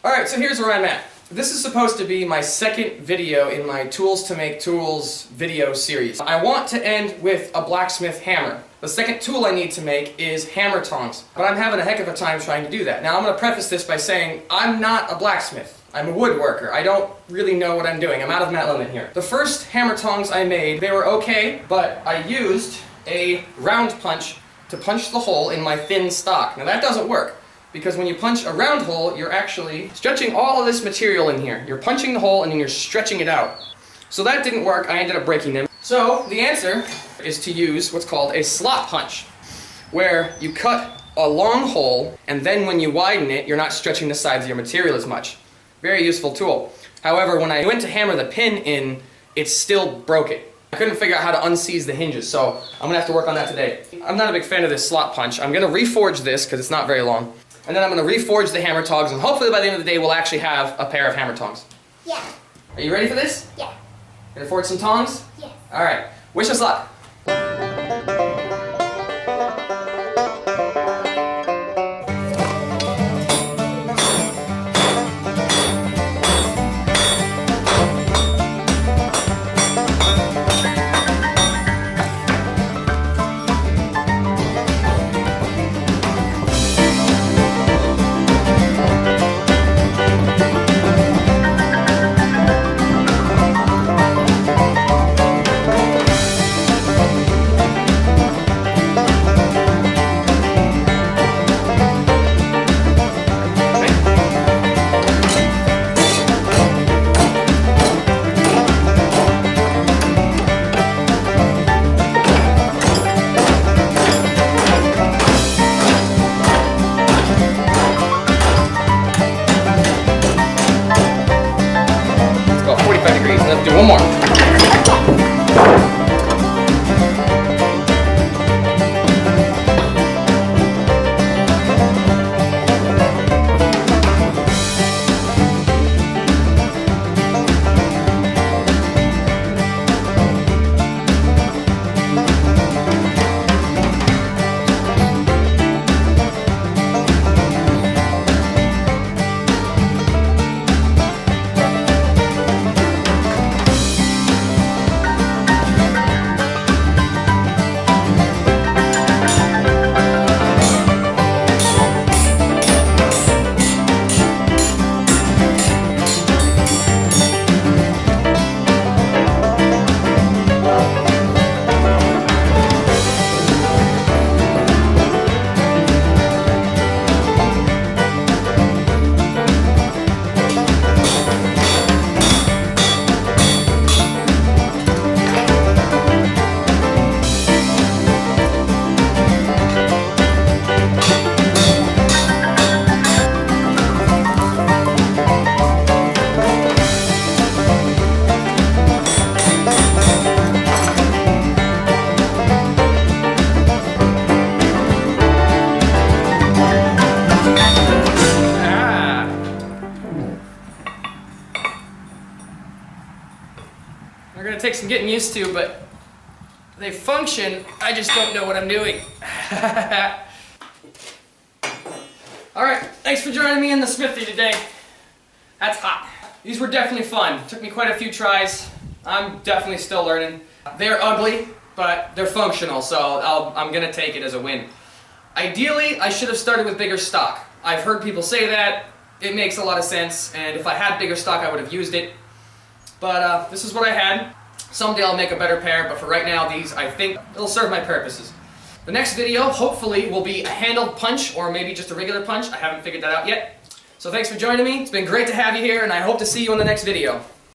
Alright, so here's where I'm at. This is supposed to be my second video in my Tools to Make Tools video series. I want to end with a blacksmith hammer. The second tool I need to make is hammer tongs, but I'm having a heck of a time trying to do that. Now I'm going to preface this by saying I'm not a blacksmith. I'm a woodworker. I don't really know what I'm doing. I'm out of my element here. The first hammer tongs I made, they were okay, but I used a round punch to punch the hole in my thin stock. Now that doesn't work, because when you punch a round hole, you're actually stretching all of this material in here. You're punching the hole and then you're stretching it out. So that didn't work. I ended up breaking them. So the answer is to use what's called a slot punch, where you cut a long hole and then when you widen it, you're not stretching the sides of your material as much. Very useful tool. However, when I went to hammer the pin in, it still broke it. I couldn't figure out how to unseize the hinges, so I'm gonna have to work on that today. I'm not a big fan of this slot punch. I'm gonna reforge this because it's not very long. And then I'm gonna reforge the hammer tongs, and hopefully by the end of the day we'll actually have a pair of hammer tongs. Yeah. Are you ready for this? Yeah. Gonna forge some tongs? Yes. Alright. Wish us luck. Let's do one more. They're gonna take some getting used to, but they function. I just don't know what I'm doing. Alright, thanks for joining me in the smithy today. That's hot. These were definitely fun. Took me quite a few tries. I'm definitely still learning. They're ugly, but they're functional, so I'm gonna take it as a win. Ideally, I should have started with bigger stock. I've heard people say that. It makes a lot of sense, and if I had bigger stock, I would have used it. But this is what I had. Someday I'll make a better pair, but for right now, these, I think, it'll serve my purposes. The next video, hopefully, will be a handled punch, or maybe just a regular punch. I haven't figured that out yet. So thanks for joining me. It's been great to have you here, and I hope to see you in the next video.